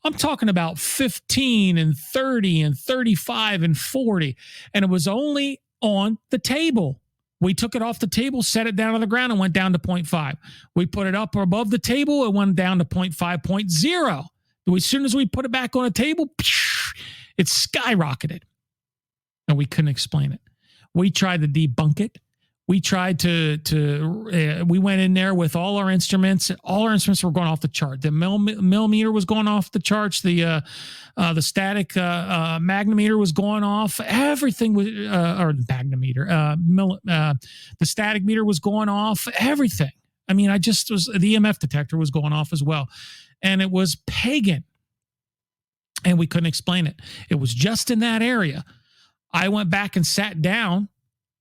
[SPEAKER 1] I'm talking about 15 and 30 and 35 and 40. And it was only on the table. We took it off the table, set it down on the ground, and went down to 0.5. We put it up or above the table, it went down to 0.5, 0.0. As soon as we put it back on the table, it skyrocketed. And we couldn't explain it. We tried to debunk it. We tried we went in there with all our instruments. All our instruments were going off the chart. The millimeter was going off the charts. The static magnometer was going off. Everything was, or magnometer, the static meter was going off. Everything. I mean, the EMF detector was going off as well. And it was pagan. And we couldn't explain it. It was just in that area. I went back and sat down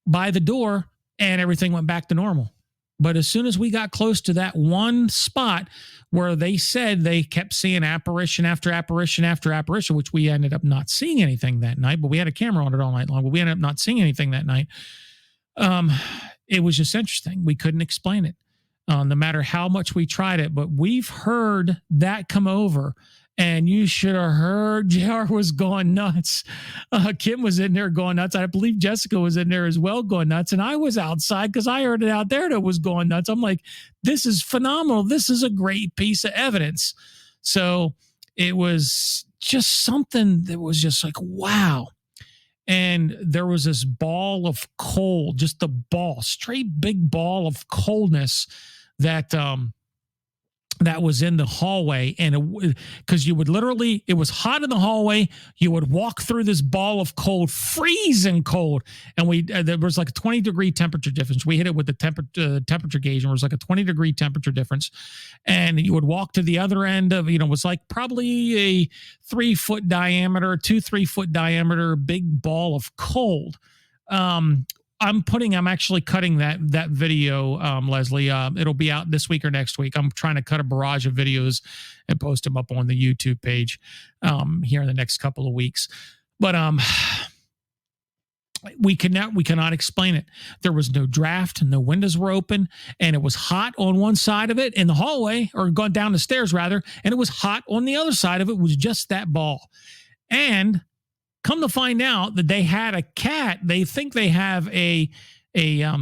[SPEAKER 1] by the door, and everything went back to normal. But as soon as we got close to that one spot where they said they kept seeing apparition after apparition after apparition, which we ended up not seeing anything that night, but we had a camera on it all night long, but we ended up not seeing anything that night. It was just interesting. We couldn't explain it, no matter how much we tried it. But we've heard that come over. And you should have heard JR was going nuts. Kim was in there going nuts. I believe Jessica was in there as well going nuts. And I was outside because I heard it out there that was going nuts. I'm like, this is phenomenal. This is a great piece of evidence. So it was just something that was just like, wow. And there was this ball of cold, just a ball, straight big ball of coldness that was in the hallway. And because you would literally, it was hot in the hallway. You would walk through this ball of cold, freezing cold. And there was like a 20-degree temperature difference. We hit it with the temperature gauge, and it was like a 20-degree temperature difference. And you would walk to the other end of, it was like probably a 3-foot diameter, 3-foot diameter, big ball of cold. I'm actually cutting that video, Leslie. It'll be out this week or next week. I'm trying to cut a barrage of videos and post them up on the YouTube page here in the next couple of weeks. But we cannot explain it. There was no draft, and no windows were open, and it was hot on one side of it in the hallway, or going down the stairs rather, and it was hot on the other side of it. It was just that ball. And come to find out that they had a cat. They think they have a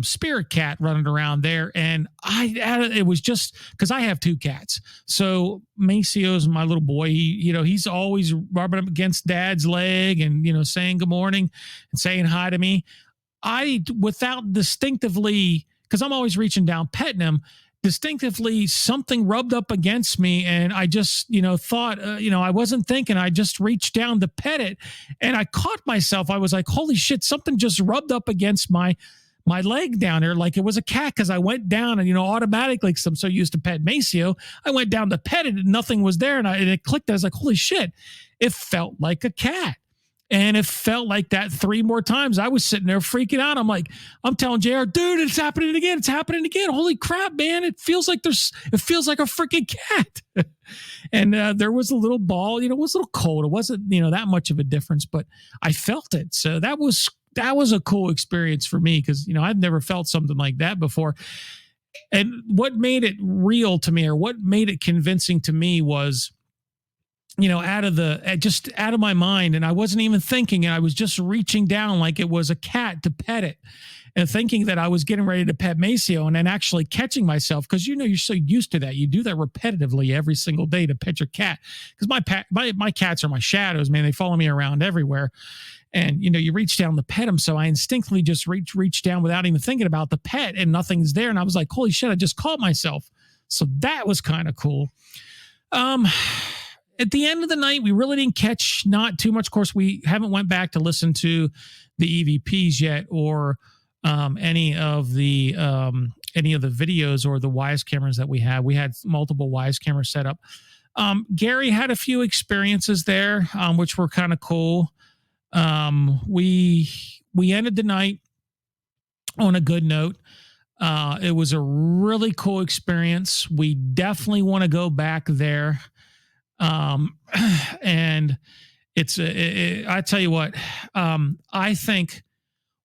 [SPEAKER 1] spirit cat running around there. And it was just because I have 2 cats. So Macio's my little boy. He's always rubbing up against Dad's leg and, saying good morning and saying hi to me. Without distinctively, because I'm always reaching down, petting him, distinctively something rubbed up against me, and I just thought I wasn't thinking. I just reached down to pet it, and I caught myself. I was like, holy shit, something just rubbed up against my leg down there like it was a cat, because I went down and automatically, because I'm so used to pet Maceo, I went down to pet it and nothing was there, and it clicked. I was like, holy shit, it felt like a cat. And it felt like that 3 more times. I was sitting there freaking out. I'm telling JR, dude, it's happening again. It's happening again. Holy crap, man. It feels like a freaking cat. And there was a little ball, it was a little cold. It wasn't, that much of a difference, but I felt it. So that was a cool experience for me, because, I've never felt something like that before. And what made it real to me, or what made it convincing to me, was, out of my mind, and I wasn't even thinking, and I was just reaching down like it was a cat to pet it. and thinking that I was getting ready to pet Maceo, and then actually catching myself, because you're so used to that. You do that repetitively every single day to pet your cat, because my cats are my shadows, man. They follow me around everywhere. And, you reach down to pet them. So I instinctively just reach down without even thinking about the pet, and nothing's there. And I was like, holy shit, I just caught myself. So that was kind of cool. At the end of the night, we really didn't catch not too much. Of course, we haven't went back to listen to the EVPs yet, or any of the videos or the Wise cameras that we had. We had multiple Wise cameras set up. Gary had a few experiences there, which were kind of cool. We ended the night on a good note. It was a really cool experience. We definitely want to go back there. And I tell you what, I think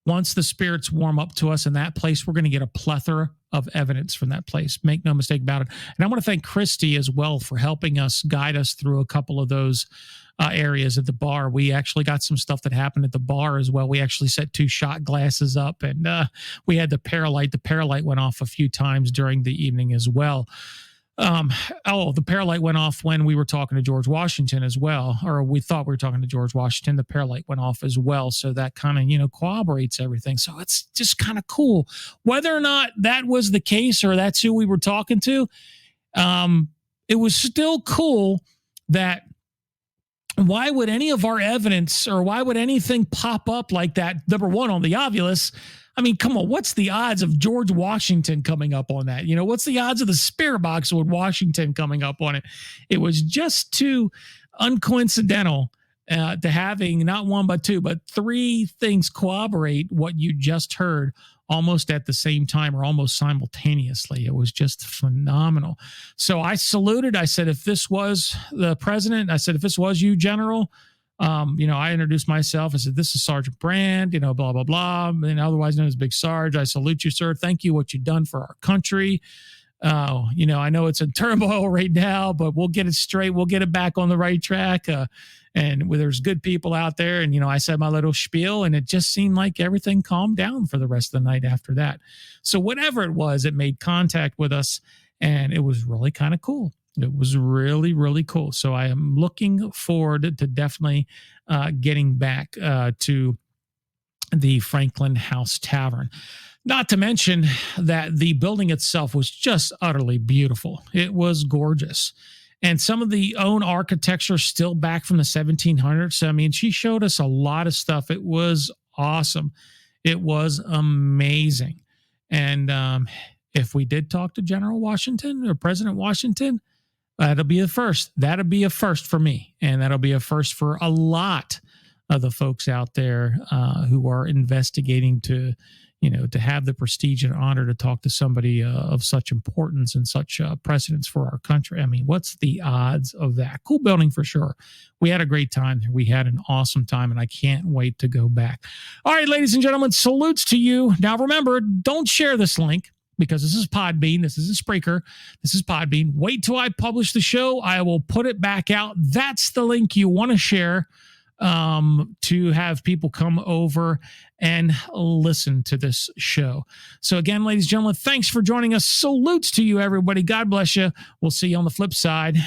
[SPEAKER 1] once the spirits warm up to us in that place, we're going to get a plethora of evidence from that place. Make no mistake about it. And I want to thank Christy as well for helping us guide us through a couple of those areas at the bar. We actually got some stuff that happened at the bar as well. We actually set 2 shot glasses up, and we had the Paralight. The Paralight went off a few times during the evening as well. The Paralight went off when we were talking to George Washington as well, or we thought we were talking to George Washington. The Paralight went off as well. So that kind of, corroborates everything. So it's just kind of cool. Whether or not that was the case or that's who we were talking to, it was still cool that why would any of our evidence, or why would anything pop up like that? Number one, on the Ovilus. I mean, come on, what's the odds of George Washington coming up on that? What's the odds of the spirit box with Washington coming up on it? It was just too uncoincidental to having not 1, but 2, but 3 things corroborate what you just heard almost at the same time, or almost simultaneously. It was just phenomenal. So I saluted. I said, if this was the president, I said, if this was you, General, I introduced myself. I said, this is Sergeant Brand, blah, blah, blah, and otherwise known as Big Sarge. I salute you, sir. Thank you, what you've done for our country. I know it's in turmoil right now, but we'll get it straight. We'll get it back on the right track. And there's good people out there. And, I said my little spiel, and it just seemed like everything calmed down for the rest of the night after that. So whatever it was, it made contact with us, and it was really kind of cool. It was really, really cool. So I am looking forward to definitely getting back to the Franklin House Tavern. Not to mention that the building itself was just utterly beautiful. It was gorgeous. And some of the own architecture still back from the 1700s. So, I mean, she showed us a lot of stuff. It was awesome. It was amazing. And if we did talk to General Washington or President Washington, that'll be a first. That'll be a first for me. And that'll be a first for a lot of the folks out there who are investigating to have the prestige and honor to talk to somebody of such importance and such precedence for our country. I mean, what's the odds of that? Cool building for sure. We had a great time. We had an awesome time, and I can't wait to go back. All right, ladies and gentlemen, salutes to you. Now, remember, don't share this link, because this is Podbean. This isn't Spreaker. This is Podbean. Wait till I publish the show. I will put it back out. That's the link you want to share to have people come over and listen to this show. So again, ladies and gentlemen, thanks for joining us. Salutes to you, everybody. God bless you. We'll see you on the flip side.